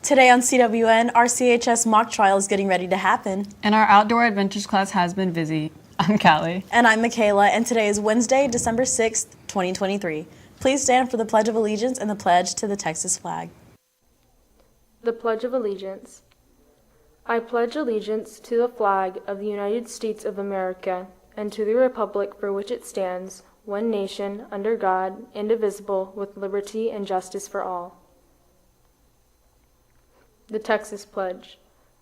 Today on CWN, our CHS mock trial is getting ready to happen. And our outdoor adventures class has been busy. I'm Callie. And I'm Michaela, and today is Wednesday, December 6th, 2023. Please stand for the Pledge of Allegiance and the pledge to the Texas flag. The Pledge of Allegiance. I pledge allegiance to the flag of the United States of America and to the republic for which it stands, one nation, under God, indivisible, with liberty and justice for all. The Texas Pledge.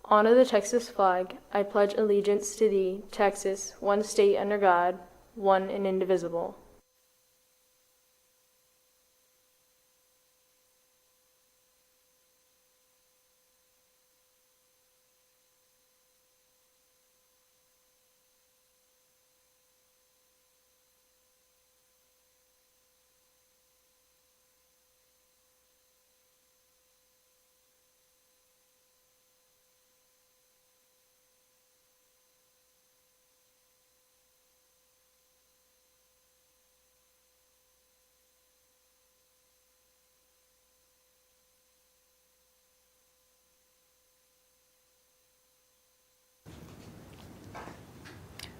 Honor the Texas flag. I pledge allegiance to thee, Texas, one state under God, one and indivisible.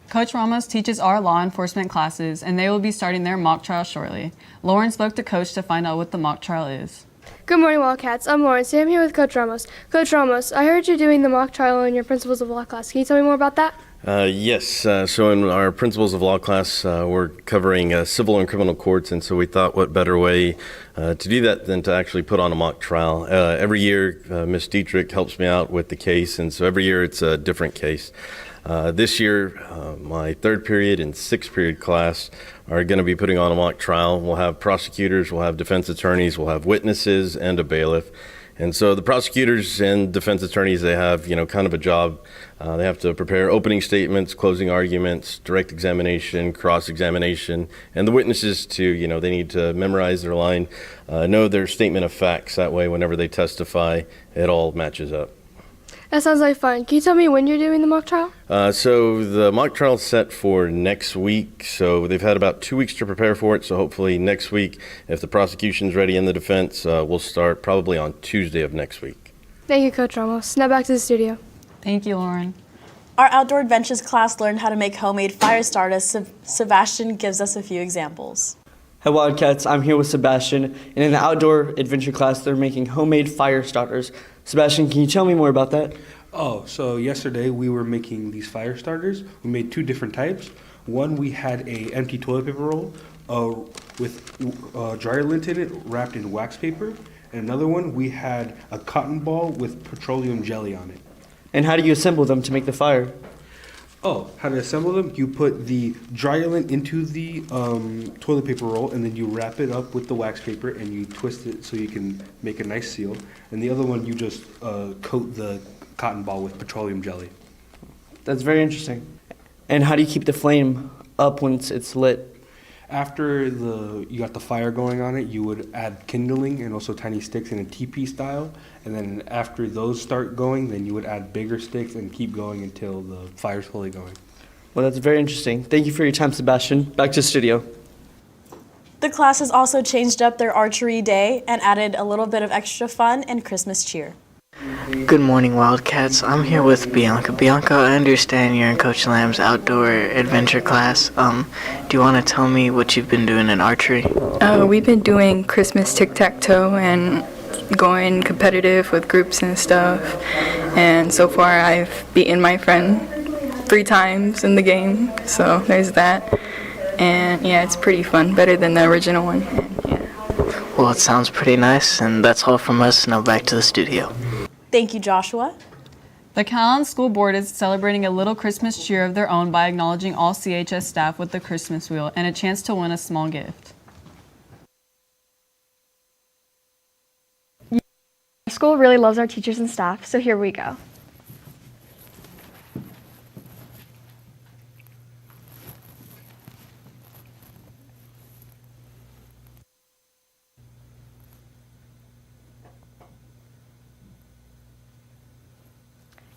Coach Ramos teaches our law enforcement classes, and they will be starting their mock trial shortly. Lauren spoke to Coach to find out what the mock trial is. Good morning, Wildcats. I'm Lauren. Today I'm here with Coach Ramos. Coach Ramos, I heard you're doing the mock trial in your Principles of Law class. Can you tell me more about that? Yes. So in our Principles of Law class, we're covering civil and criminal courts, and so we thought what better way to do that than to actually put on a mock trial. Every year, Ms. Dietrich helps me out with the case, and so every year it's a different case. This year, my third period and sixth period class are going to be putting on a mock trial. We'll have prosecutors, we'll have defense attorneys, we'll have witnesses, and a bailiff. And so the prosecutors and defense attorneys, they have, kind of a job. They have to prepare opening statements, closing arguments, direct examination, cross-examination, and the witnesses to, they need to memorize their line, know their statement of facts. That way, whenever they testify, it all matches up. That sounds like fun. Can you tell me when you're doing the mock trial? So the mock trial is set for next week. So they've had about 2 weeks to prepare for it. So hopefully next week, if the prosecution's ready and the defense, we'll start probably on Tuesday of next week. Thank you, Coach Ramos. Now back to the studio. Thank you, Lauren. Our outdoor adventures class learned how to make homemade fire starters. Sebastian gives us a few examples. Hi Wildcats, I'm here with Sebastian, and in the outdoor adventure class they're making homemade fire starters. Sebastian, can you tell me more about that? So yesterday we were making these fire starters. We made two different types. One, we had a empty toilet paper roll with dryer lint in it wrapped in wax paper. And another one, we had a cotton ball with petroleum jelly on it. And how do you assemble them to make the fire? How to assemble them? You put the dryer lint into the toilet paper roll, and then you wrap it up with the wax paper, and you twist it so you can make a nice seal. And the other one, you just coat the cotton ball with petroleum jelly. That's very interesting. And how do you keep the flame up once it's lit? After you got the fire going on it, you would add kindling and also tiny sticks in a teepee style. And then after those start going, then you would add bigger sticks and keep going until the fire's fully going. Well, that's very interesting. Thank you for your time, Sebastian. Back to the studio. The class has also changed up their archery day and added a little bit of extra fun and Christmas cheer. Good morning, Wildcats. I'm here with Bianca. Bianca, I understand you're in Coach Lamb's outdoor adventure class. Do you want to tell me what you've been doing in archery? We've been doing Christmas tic-tac-toe and going competitive with groups and stuff. And so far, I've beaten my friend 3 times in the game. So there's that. And yeah, it's pretty fun. Better than the original one. Yeah. Well, it sounds pretty nice. And that's all from us. Now back to the studio. Thank you, Joshua. The Calallen School Board is celebrating a little Christmas cheer of their own by acknowledging all CHS staff with the Christmas wheel and a chance to win a small gift. Our school really loves our teachers and staff, so here we go.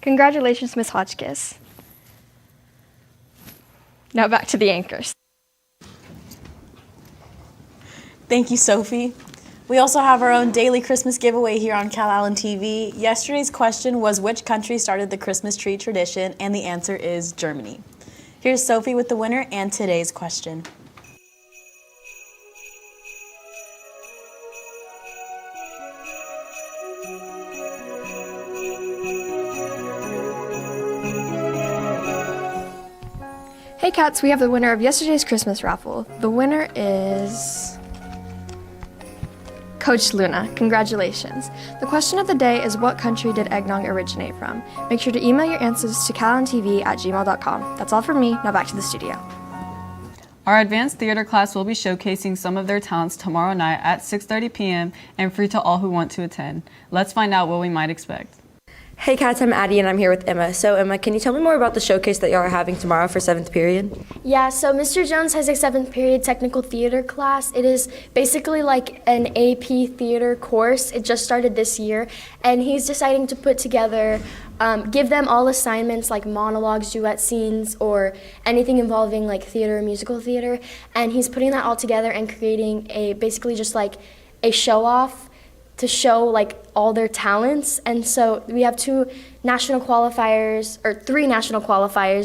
Congratulations, Ms. Hotchkiss. Now back to the anchors. Thank you, Sophie. We also have our own daily Christmas giveaway here on Calallen TV. Yesterday's question was which country started the Christmas tree tradition, and the answer is Germany. Here's Sophie with the winner and today's question. Hey cats, we have the winner of yesterday's Christmas raffle. The winner is Coach Luna. Congratulations. The question of the day is what country did eggnog originate from? Make sure to email your answers to CalallenTV@gmail.com. That's all from me. Now back to the studio. Our advanced theater class will be showcasing some of their talents tomorrow night at 6:30 p.m. and free to all who want to attend. Let's find out what we might expect. Hey cats, I'm Addie and I'm here with Emma. So Emma, can you tell me more about the showcase that y'all are having tomorrow for 7th period? Yeah, so Mr. Jones has a 7th period technical theater class. It is basically like an AP theater course. It just started this year, and he's deciding to put together, give them all assignments like monologues, duet scenes, or anything involving like theater or musical theater, and he's putting that all together and creating basically just like a show-off to show like all their talents. And so we have 3 national qualifiers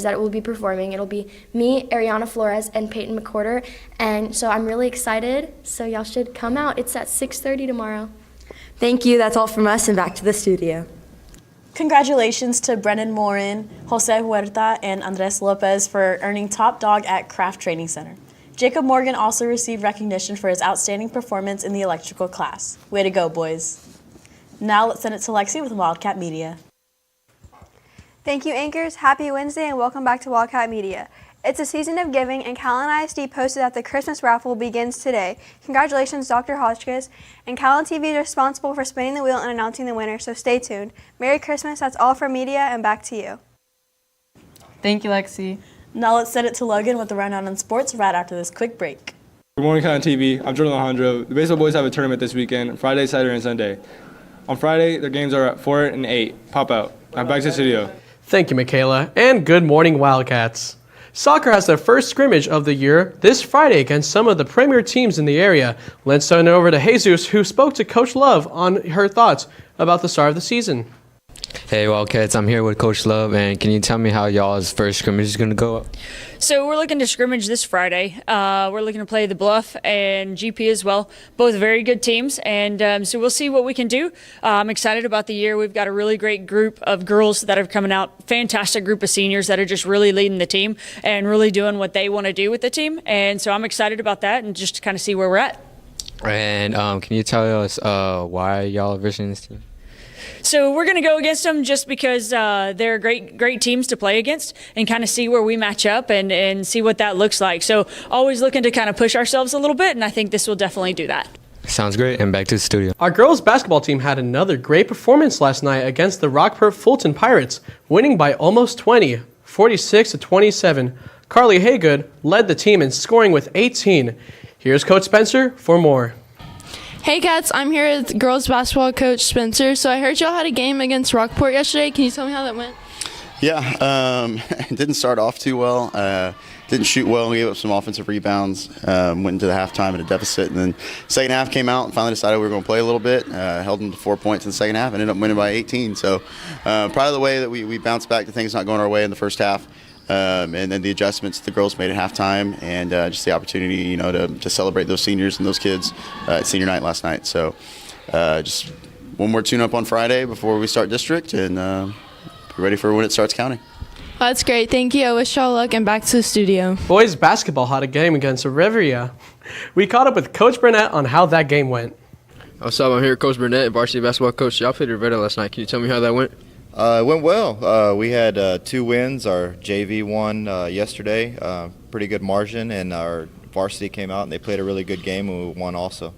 that it will be performing. It'll be me, Ariana Flores, and Peyton McCorder. And so I'm really excited. So y'all should come out. It's at 6:30 tomorrow. Thank you. That's all from us, and back to the studio. Congratulations to Brennan Morin, Jose Huerta, and Andres Lopez for earning Top Dog at Craft Training Center. Jacob Morgan also received recognition for his outstanding performance in the electrical class. Way to go, boys. Now let's send it to Lexi with Wildcat Media. Thank you, anchors. Happy Wednesday and welcome back to Wildcat Media. It's a season of giving, and Calallen ISD posted that the Christmas raffle begins today. Congratulations, Dr. Hotchkiss. And Calallen TV is responsible for spinning the wheel and announcing the winner, so stay tuned. Merry Christmas. That's all from media, and back to you. Thank you, Lexi. Now let's send it to Logan with the rundown on sports right after this quick break. Good morning, Calallen TV. I'm Jordan Alejandro. The baseball boys have a tournament this weekend, Friday, Saturday, and Sunday. On Friday, their games are at 4 and 8. Pop out. Now back to the studio. Thank you, Michaela, and good morning, Wildcats. Soccer has their first scrimmage of the year this Friday against some of the premier teams in the area. Let's turn it over to Jesus, who spoke to Coach Love on her thoughts about the start of the season. Hey Wildcats, I'm here with Coach Love, and can you tell me how y'all's first scrimmage is going to go? So we're looking to scrimmage this Friday. We're looking to play the Bluff and GP as well, both very good teams, and so we'll see what we can do. I'm excited about the year. We've got a really great group of girls that are coming out, fantastic group of seniors that are just really leading the team and really doing what they want to do with the team, and so I'm excited about that and just to kind of see where we're at. And can you tell us why y'all are visiting this team? So we're going to go against them just because they're great teams to play against and kind of see where we match up and see what that looks like. So always looking to kind of push ourselves a little bit, and I think this will definitely do that. Sounds great, and back to the studio. Our girls basketball team had another great performance last night against the Rockport Fulton Pirates, winning by almost 20, 46-27. Carly Haygood led the team in scoring with 18. Here's Coach Spencer for more. Hey cats, I'm here with girls basketball coach Spencer. So I heard y'all had a game against Rockport yesterday. Can you tell me how that went? Yeah, it didn't start off too well. Didn't shoot well. We gave up some offensive rebounds. Went into the halftime at a deficit, and then second half came out and finally decided we were going to play a little bit. Held them to 4 points in the second half and ended up winning by 18. So proud of the way that we bounced back to things not going our way in the first half. And then the adjustments the girls made at halftime, and just the opportunity, to celebrate those seniors and those kids at senior night last night. So just one more tune-up on Friday before we start district, and be ready for when it starts counting. That's great. Thank you. I wish y'all luck, and back to the studio. Boys basketball had a game against Rivera. We caught up with Coach Bernette on how that game went. What's up? I'm here with Coach Bernette, varsity basketball coach. Y'all played Rivera last night. Can you tell me how that went? It went well. We had 2 wins. Our JV won yesterday, pretty good margin, and our varsity came out and they played a really good game, and we won also.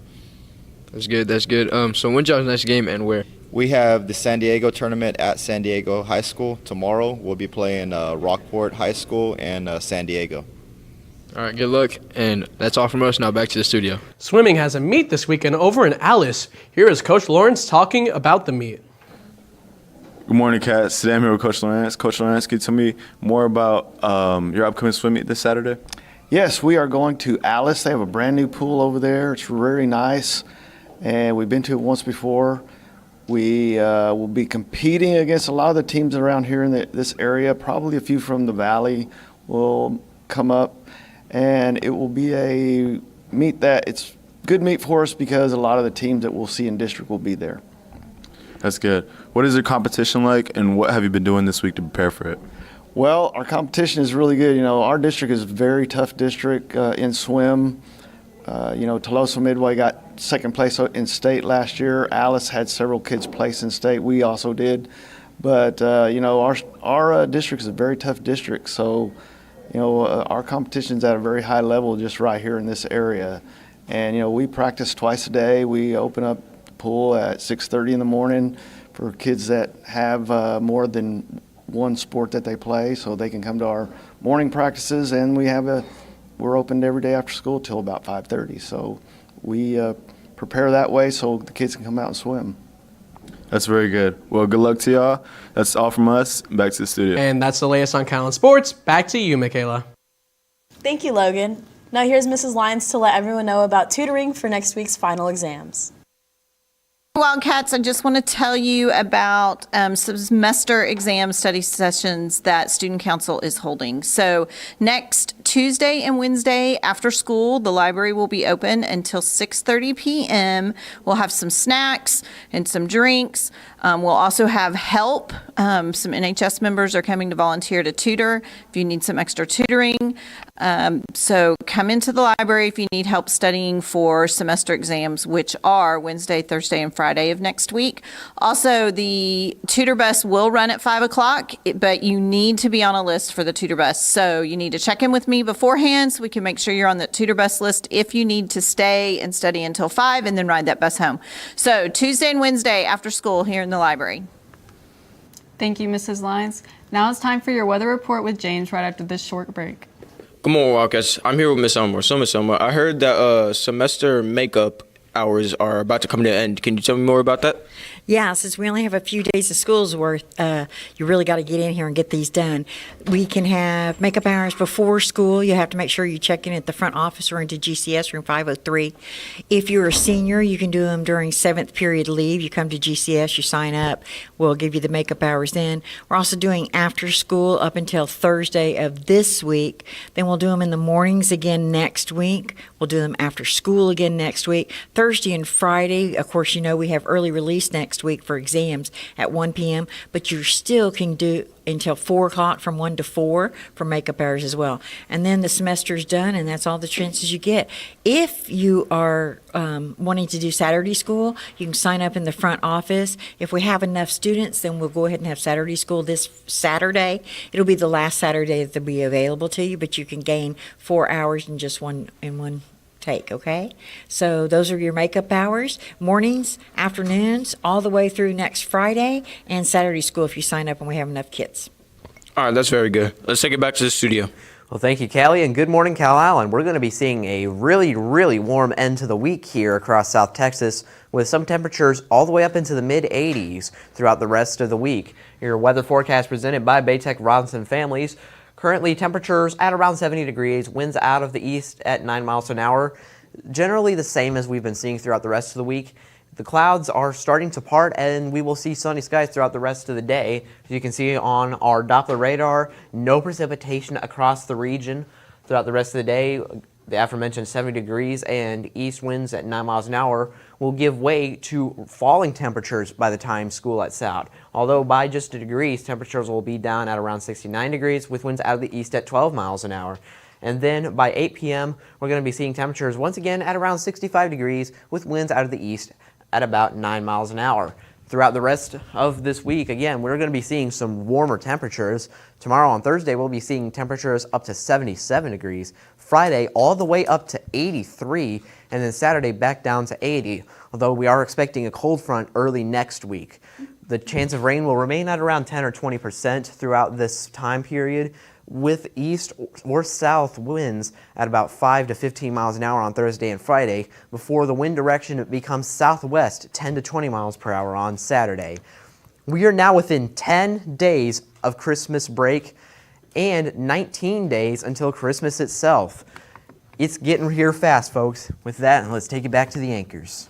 That's good. That's good. So when's y'all's next game and where? We have the San Diego tournament at San Diego High School tomorrow. We'll be playing Rockport High School and San Diego. All right, good luck. And that's all from us. Now back to the studio. Swimming has a meet this weekend over in Alice. Here is Coach Lawrence talking about the meet. Good morning, Cats. Today I'm here with Coach Lawrence. Coach Lawrence, can you tell me more about your upcoming swim meet this Saturday? Yes, we are going to Alice. They have a brand new pool over there. It's very nice. and we've been to it once before. We will be competing against a lot of the teams around here in this area. Probably a few from the valley will come up, and it will be a meet that it's good meet for us because a lot of the teams that we'll see in district will be there. That's good. What is your competition like, and what have you been doing this week to prepare for it? Well, our competition is really good. Our district is a very tough district in swim. Tolosa Midway got second place in state last year. Alice had several kids place in state. We also did. But, our district is a very tough district. So, our competition's at a very high level just right here in this area. And, we practice twice a day. We open up the pool at 6:30 in the morning for kids that have more than one sport that they play, so they can come to our morning practices. And we're open every day after school till about 5:30. So we prepare that way so the kids can come out and swim. That's very good. Well, good luck to y'all. That's all from us. Back to the studio. And that's the latest on Calallen Sports. Back to you, Michaela. Thank you, Logan. Now here's Mrs. Lyons to let everyone know about tutoring for next week's final exams. Wildcats, I just want to tell you about some semester exam study sessions that Student Council is holding. So next Tuesday and Wednesday after school, the library will be open until 6:30 p.m. We'll have some snacks and some drinks. We'll also have help. Some NHS members are coming to volunteer to tutor if you need some extra tutoring. So come into the library if you need help studying for semester exams, which are Wednesday, Thursday, and Friday of next week. Also, the tutor bus will run at 5 o'clock, but you need to be on a list for the tutor bus. So you need to check in with me beforehand so we can make sure you're on the tutor bus list if you need to stay and study until 5 and then ride that bus home. So Tuesday and Wednesday after school here in the library. Thank you, Mrs. Lyons. Now it's time for your weather report with James right after this short break. Good morning, Wildcats. I'm here with Miss Elmore. So, Miss Elmore, I heard that semester makeup hours are about to come to an end. Can you tell me more about that? Yeah, since we only have a few days of school's worth, you really got to get in here and get these done. We can have makeup hours before school. You have to make sure you check in at the front office or into GCS room 503. If you're a senior, you can do them during 7th period leave. You come to GCS, you sign up. We'll give you the makeup hours then. We're also doing after school up until Thursday of this week. Then we'll do them in the mornings again next week. We'll do them after school again next week. Thursday and Friday, of course, we have early release next week for exams at 1 p.m., but you still can do until 4 o'clock from 1 to 4 for makeup hours as well. And then the semester's done, and that's all the chances you get. If you are wanting to do Saturday school, you can sign up in the front office. If we have enough students, then we'll go ahead and have Saturday school this Saturday. It'll be the last Saturday that they'll be available to you, but you can gain 4 hours in just one take, okay? So those are your makeup hours, mornings, afternoons, all the way through next Friday, and Saturday school if you sign up and we have enough kids. All right, that's very good. Let's take it back to the studio. Well, thank you, Callie, and good morning, Calallen. We're going to be seeing a really, really warm end to the week here across South Texas with some temperatures all the way up into the mid-80s throughout the rest of the week. Your weather forecast presented by Baytech Robinson Families. Currently, temperatures at around 70 degrees, winds out of the east at 9 miles an hour. Generally the same as we've been seeing throughout the rest of the week. The clouds are starting to part, and we will see sunny skies throughout the rest of the day. As you can see on our Doppler radar, no precipitation across the region throughout the rest of the day. The aforementioned 70 degrees and east winds at 9 miles an hour will give way to falling temperatures by the time school lets out. Although by just a degree, temperatures will be down at around 69 degrees with winds out of the east at 12 miles an hour. And then by 8 p.m., we're going to be seeing temperatures once again at around 65 degrees with winds out of the east at about 9 miles an hour. Throughout the rest of this week, again, we're going to be seeing some warmer temperatures. Tomorrow on Thursday, we'll be seeing temperatures up to 77 degrees. Friday, all the way up to 83, and then Saturday back down to 80, although we are expecting a cold front early next week. The chance of rain will remain at around 10 or 20% throughout this time period, with east or south winds at about 5 to 15 miles an hour on Thursday and Friday, before the wind direction becomes southwest 10 to 20 miles per hour on Saturday. We are now within 10 days of Christmas break and 19 days until Christmas itself. It's getting here fast, folks. With that, let's take it back to the anchors.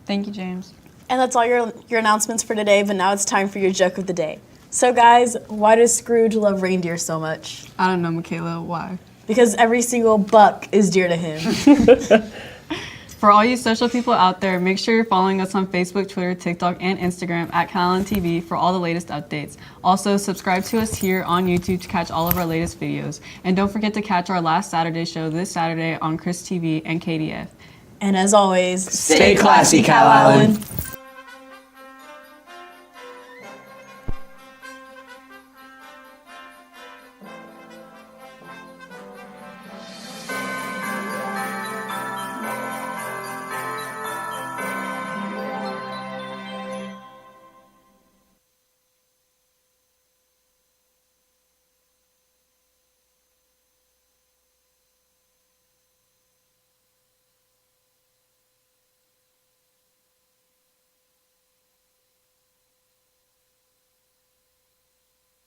Thank you, James. And that's all your announcements for today, but now it's time for your joke of the day. So guys, why does Scrooge love reindeer so much? I don't know, Michaela, why? Because every single buck is dear to him. For all you social people out there, make sure you're following us on Facebook, Twitter, TikTok, and Instagram at Calallen TV for all the latest updates. Also, subscribe to us here on YouTube to catch all of our latest videos. And don't forget to catch our last Saturday show this Saturday on Chris TV and KDF. And as always, stay classy, Calallen.